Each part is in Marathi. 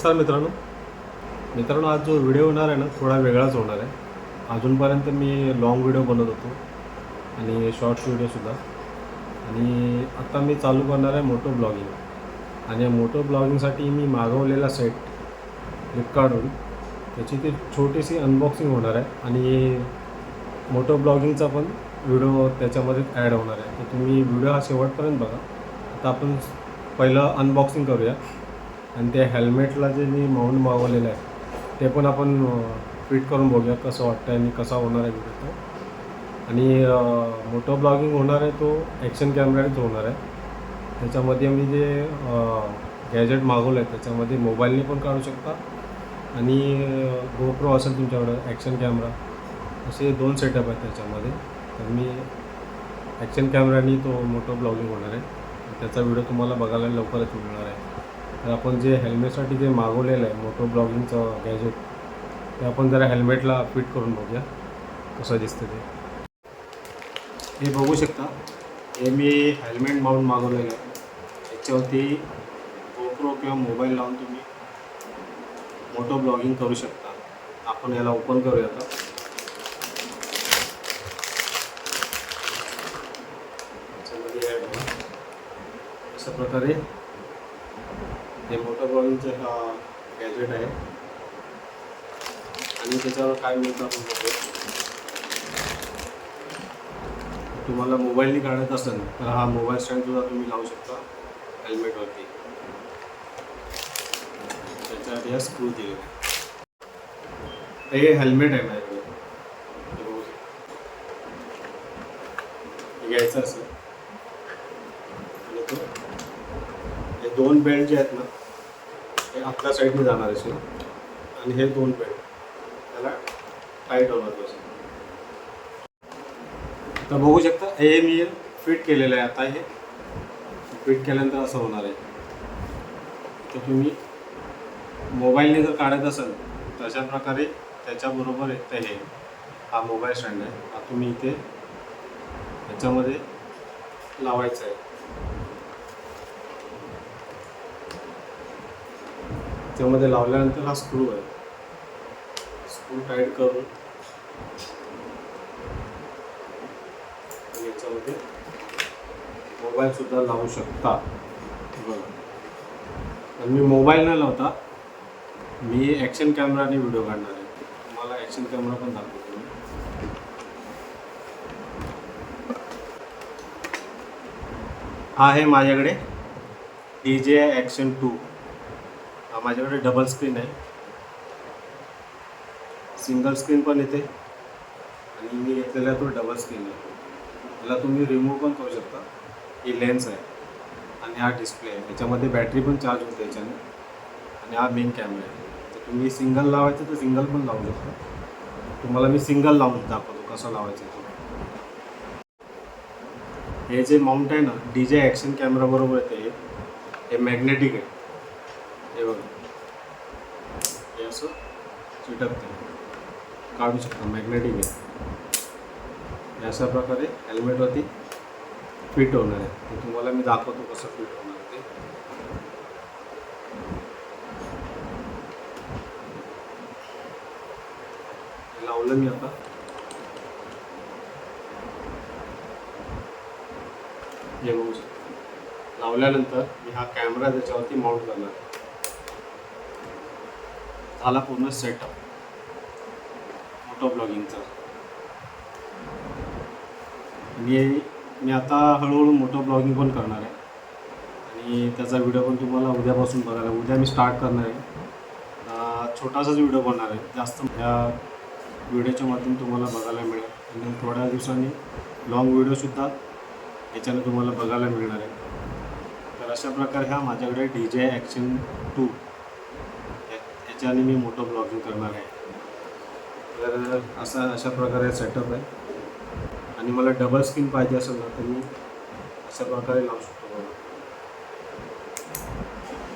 नमस्कार मित्रांनो, आज जो व्हिडिओ होणार आहे ना थोडा वेगळाच होणार आहे. अजूनपर्यंत मी लॉंग व्हिडिओ बनवत होतो आणि शॉर्ट्स व्हिडिओसुद्धा, आणि आता मी चालू करणार आहे मोटो ब्लॉगिंग. आणि मोटो ब्लॉगिंगसाठी मी मागवलेला सेट फ्लिपकार्टवरून, त्याची ती छोटीशी अनबॉक्सिंग होणार आहे आणि मोटो ब्लॉगिंगचा पण व्हिडिओ त्याच्यामध्ये ॲड होणार आहे. तर तुम्ही व्हिडिओ हा शेवटपर्यंत बघा. आता आपण पहिलं अनबॉक्सिंग करूया आणि ते हेल्मेटला जे मी माऊंट मागवलेलं आहे ते पण आपण फिट करून बघूया कसं वाटतं आहे आणि कसा होणार आहे व्हिडिओ तो. आणि मोटो ब्लॉगिंग होणार आहे तो ॲक्शन कॅमेराच होणार आहे. त्याच्यामध्ये मी जे गॅजेट मागवलं आहे त्याच्यामध्ये मोबाईलने पण काढू शकता आणि गोप्रो असेल तुमच्याकडं ॲक्शन कॅमेरा, असे 2 सेटअप आहेत त्याच्यामध्ये. तर मी ॲक्शन कॅमेरानी तो मोटो ब्लॉगिंग होणार आहे. त्याचा व्हिडिओ तुम्हाला बघायला लवकरच मिळणार आहे. तर आपण जे हेल्मेटसाठी जे मागवलेलं आहे मोटो ब्लॉगिंगचं गॅजेट, ते आपण जरा हेल्मेटला फिट करून बघूया कसं दिसतं ते. हे बघू शकता, हे मी हेल्मेट माऊंट मागवलेलं आहे. याच्यावरती गोप्रो किंवा मोबाईल लावून तुम्ही मोटो ब्लॉगिंग करू शकता. आपण याला ओपन करूया आता. त्याच्यामध्ये ॲड बघा अशा प्रकारे हे मोटो ब्लॉगिंगचं हा गॅजेट आहे. आणि त्याच्यावर काय मिळतं आपण बघूया. तुम्हाला मोबाईलने काढत असेल तर हा मोबाईल स्टँडसुद्धा तुम्ही लावू शकता हेल्मेटवरती. त्याच्यासाठी हा स्क्रू दिलेला आहे. हे हेल्मेट आहे माझ्याकडे, हे बघू शकता. हे घ्यायचं असेल आणि तो हे 2 बेल्ट जे आहेत ना हे आपल्या साईडने जाणार असेल आणि हे 2 बेल्ट त्याला टाईट होणार पाहिजे. तर बघू शकता हे मी फिट केलेलं आहे. आता हे फिट केल्यानंतर असं होणार आहे. तर तुम्ही मोबाईलने जर काढत असाल तर अशा प्रकारे त्याच्याबरोबर येतं. हे हा मोबाईल स्टँड आहे, हा तुम्ही इथे ह्याच्यामध्ये लावायचा आहे. त्यामध्ये लावल्यानंतर हा स्क्रू आहे, स्क्रू टाईट करून याच्यामध्ये मोबाईलसुद्धा लावू शकता. बघा, तर मी मोबाईल न लावता मी ॲक्शन कॅमेराने व्हिडिओ काढणार आहे. तुम्हाला ॲक्शन कॅमेरा पण दाखवतो मी. हा आहे माझ्याकडे DJI Action 2. हा माझ्याकडे डबल स्क्रीन आहे, सिंगल स्क्रीन पण येते आणि मी घेतलेला तो डबल स्क्रीन आहे. त्याला तुम्ही रिमूव्ह पण करू शकता. ही लेन्स आहे आणि हा डिस्प्ले आहे. याच्यामध्ये बॅटरी पण चार्ज होते याच्याने. आणि हा मेन कॅमेरा आहे. तर तुम्ही सिंगल लावायचं तर सिंगल पण लावू शकता. तुम्हाला मी सिंगल लावून दाखवतो कसं लावायचं ते. हे जे माउंट आहे ना DJI ॲक्शन कॅमेरा बरोबर येते. हे मॅग्नेटिक आहे. हे बघा, हे असं चिटकते, काढू शकता. मॅग्नेटिक आहे. हे अशा प्रकारे हेल्मेटवरती फिट होणार आहे. ते तुम्हाला मी दाखवतो कसं फिट होणार ते. लावलं मी आता. हे बघू शकता. लावल्यानंतर मी हा कॅमेरा त्याच्यावरती माउंट करणार आहे. झाला पूर्ण सेटअप मोटो ब्लॉगिंगचा. मी आता हळूहळू मोटो ब्लॉगिंग पण करणार आहे आणि त्याचा व्हिडिओ पण तुम्हाला उद्यापासून बघायला. उद्या मी स्टार्ट करणार आहे. छोटासाच व्हिडिओ बनणार आहे. जास्त ह्या व्हिडिओच्या माध्यमातून तुम्हाला बघायला मिळेल. आणि थोड्या दिवसांनी लॉंग व्हिडिओसुद्धा याच्याने तुम्हाला बघायला मिळणार आहे. तर अशा प्रकारे हा माझ्याकडे DJI Action 2 याच्याने मी मोटो ब्लॉगिंग करणार आहे. तर अशा प्रकारे सेटअप आहे. आणि मला डबल स्क्रीन पाहिजे असेल ना तर मी अशा प्रकारे लावू शकतो. बघा,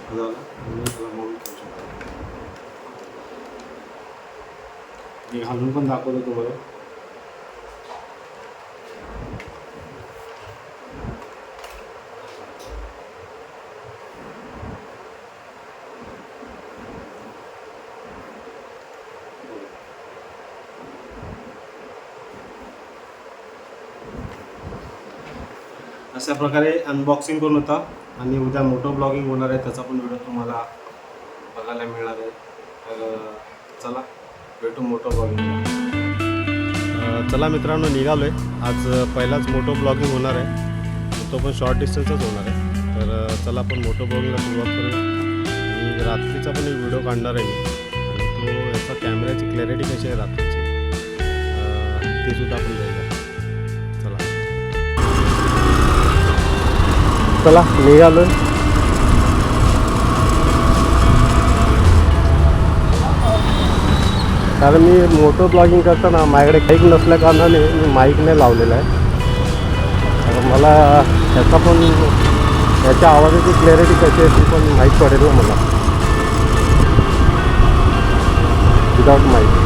झालं. मी त्याला माउंट करू शकतो. मी घालून पण दाखवतो तुम्हाला. अशा प्रकारे अनबॉक्सिंग करून होता आणि उद्या मोटो ब्लॉगिंग होणार आहे, त्याचा पण व्हिडिओ तुम्हाला बघायला मिळणार आहे. तर चला भेटू मोटो ब्लॉगिंगला. चला मित्रांनो, निघालो आहे. आज पहिलाच मोटो ब्लॉगिंग होणार आहे, तो पण शॉर्ट डिस्टन्सच होणार आहे. तर चला आपण मोटो ब्लॉगिंगला सुरुवात करूया. आणि रात्रीचा पण एक व्हिडिओ काढणार आहे मी, आणि तो याचा कॅमेऱ्याची क्लॅरिटी कशी आहे रात्रीची ते सुद्धा आपण बघूया. चला निघालो. कारण मी मोटो ब्लॉगिंग करताना माझ्याकडे माईक नसल्या कारणाने मी माईक नाही लावलेला आहे. तर मला त्याचा पण त्याच्या आवाजाची क्लॅरिटी कशी आहे ती पण माहीत पडेल ना मला विदाउट माईक.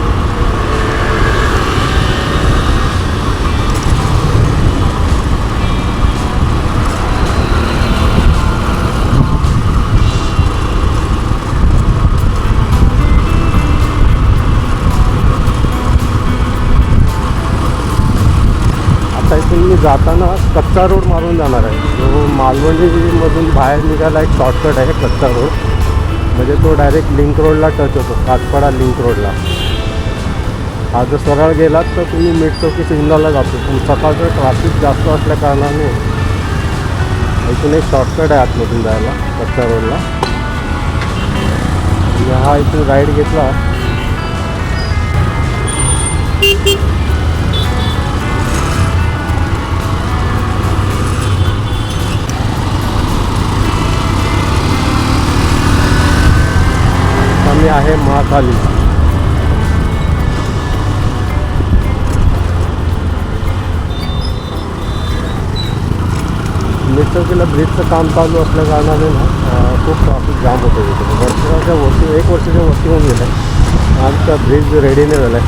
इथून मी जाताना कच्चा रोड मारून जाणार आहे. जो मालवणीमधून बाहेर निघायला एक शॉर्टकट आहे कच्चा रोड, म्हणजे तो डायरेक्ट लिंक रोडला टच होतो, काचपाडा लिंक रोडला. हा जर सरळ गेलात तर तुम्ही मिठचौकी सिग्नलला जातो. पण सकाळचं ट्रॅफिक जास्त असल्या कारणाने इथून एक शॉर्टकट आहे आतमधून जायला कच्चा रोडला. आणि हा इथून राईड घेतला मी आहे महाकाली. मिठचौकीला ब्रिजचं काम चालू असल्या कारणाने ना खूप ट्रॅफिक जाम होतं तिथे. वर्षाच्या वरती 1 वर्षाच्या वरती होऊन गेलं आहे. आमचा ब्रिज रेडी नाही झाला आहे,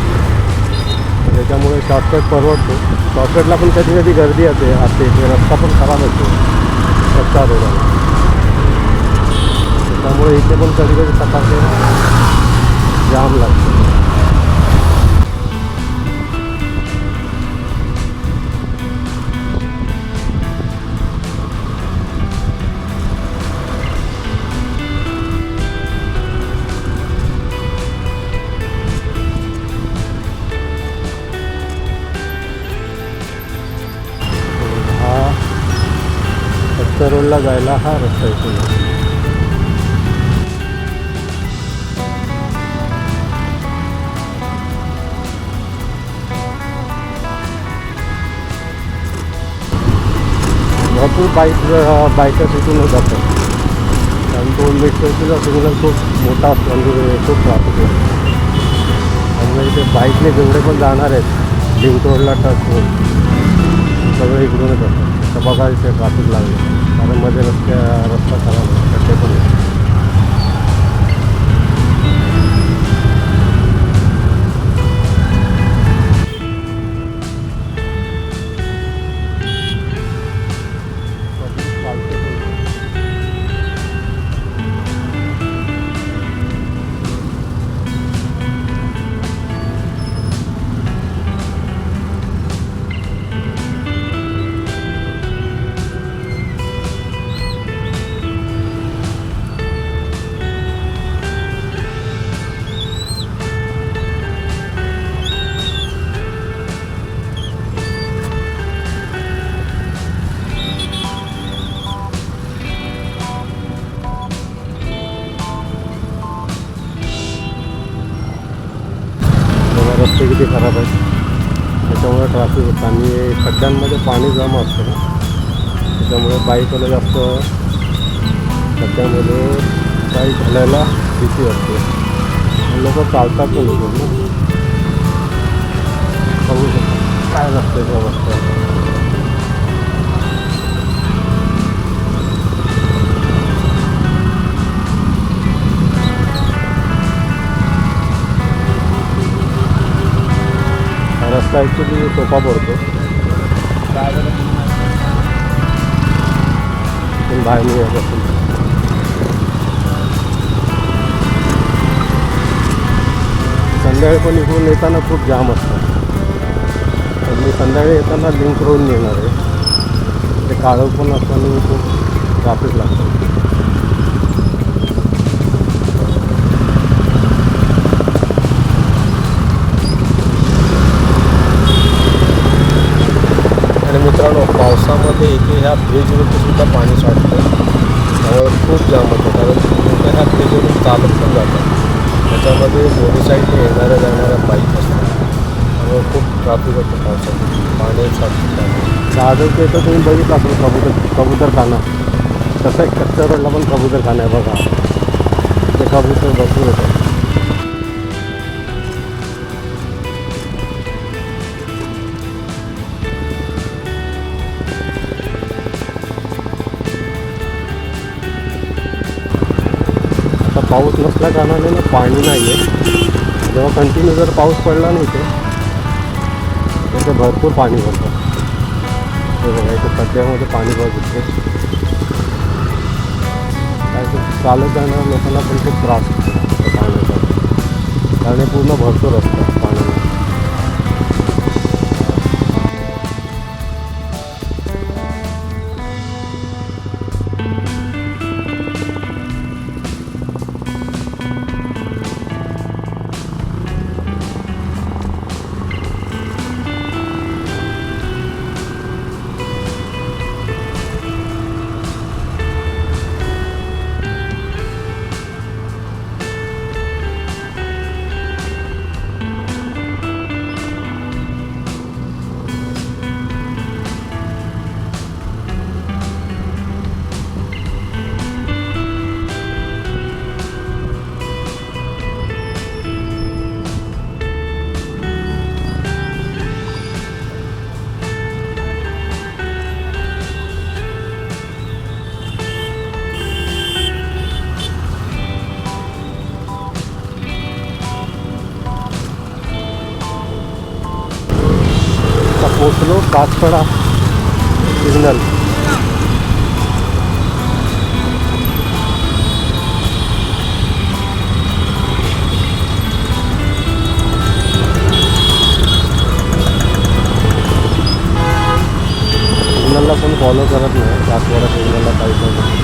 त्याच्यामुळे शॉर्टकट परवडतो. शॉर्टकटला पण कधी कधी गर्दी असते, रस्ता पण खराब असतो कच्चा रोडला. त्यामुळे इथे पण कधी कधी सकाळचे जाम लागतो. हा कच्चा रोडला जायला हा रस्ता इथून. भरपूर बाईकर्स इथूनच जातात. कारण तो मिठचौकीचा सिग्नल खूप मोठा असतो म्हणजे खूप ट्रॅफिक आहे. त्यामुळे इथे बाईकने जेवढे पण जाणार आहेत लिंक रोडला टच होऊन सगळे इकडूनच असतात. तर बघा इथे ट्रॅफिक लागले, कारण मध्ये रस्ता खराब आहे, खड्डे पण आहे. रस्ते किती खराब आहेत, त्याच्यामुळे ट्रॅफिक होतं. आणि खड्ड्यांमध्ये पाणी जमा असतं ना, त्याच्यामुळे बाईकवाले जास्त खड्ड्यामध्ये बाईक घालायला भीती वाटते. लोक चालतात पण लोक ना, बघू शकता काय रस्त्याची अवस्था आहे. रस्ता ॲक्च्युली सोपा पडतो. इथून बाहेर निघायचं संध्याकाळी पण इकडून येताना खूप जाम असतात. तर मी संध्याकाळी येताना लिंक रोड येणार आहे. ते काळं पण असताना खूप ट्रॅफिक लागतं. आणि मित्रांनो, पावसामध्ये इथे ह्या ब्रिजवरती सुद्धा पाणी साठतं, त्यामुळे खूप जाम होतं. कारण लोक ह्या ब्रिजवरून चालत पण जातात. त्याच्यामध्ये दोन्ही साईडने येणाऱ्या जाणाऱ्या बाईक असतात, त्यामुळे खूप ट्रॅफिक होतं पावसामध्ये. पाणी साठतं त्यामुळे. दादरचं इथं तुम्ही बघितलं असेल कबूतरखाना. तसं एक कच्च्या रोडला पण कबूतरखाना आहे बघा. ते कबूतर भरपूर होतं. पाऊस नसल्या कारणाने ना पाणी नाही आहे. जेव्हा कंटिन्यू जर पाऊस पडला नाही तर भरपूर पाणी भरतं. हे बघा इथे खड्ड्यामध्ये पाणी भरतं. काय चालत जाणाऱ्या लोकांना पण खूप त्रास होतो पाण्याचा, कारण पूर्ण भरतो रस्ता पाण्याने. पोचलो काचकडा सिग्नल. सिग्नलला पण फॉलो करत नाही, काचकडा सिग्नलला काही पण.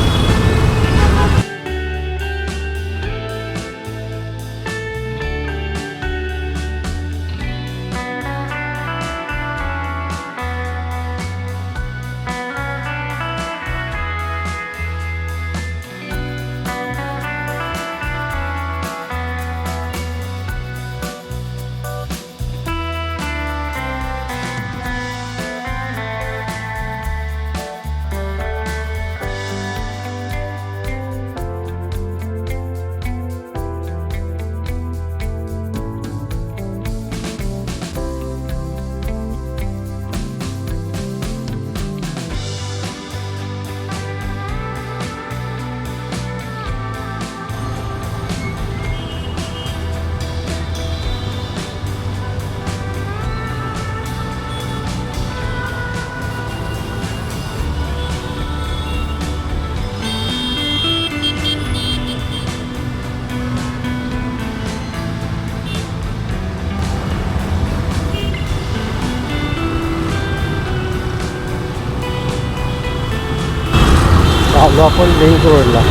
आलो आपण लिंक रोडला.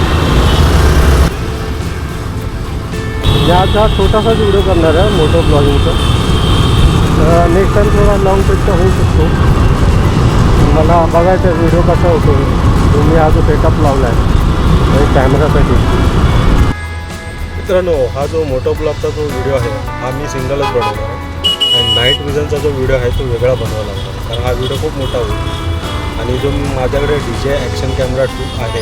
मी आता छोटासाच व्हिडिओ करणार आहे मोटो ब्लॉगिंगचा. नेक्स्ट टाईम थोडा लॉंग पेक्षा होऊ शकतो. मला बघायचा व्हिडिओ कसा होतो. तुम्ही हा जो सेटअप लावला आहे कॅमेरासाठी. मित्रांनो, हा जो मोटो ब्लॉगचा जो व्हिडिओ आहे हा मी सिंगलच बनवणार आहे, आणि नाईट विजनचा जो व्हिडिओ आहे तो वेगळा बनवावा लागणार आहे, कारण हा व्हिडिओ खूप मोठा होईल. आणि जो माझ्याकडे DJI ॲक्शन कॅमेरा 2 आहे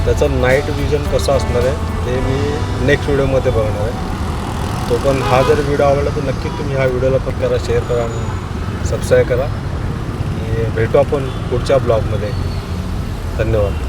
त्याचं नाईट विजन कसं असणार आहे ते मी नेक्स्ट व्हिडिओमध्ये बघणार आहे. तो पण हा जर व्हिडिओ आवडला तर नक्की तुम्ही हा व्हिडिओला पण करा, शेअर करा आणि सबस्क्राईब करा. आणि भेटू आपण पुढच्या ब्लॉगमध्ये. धन्यवाद.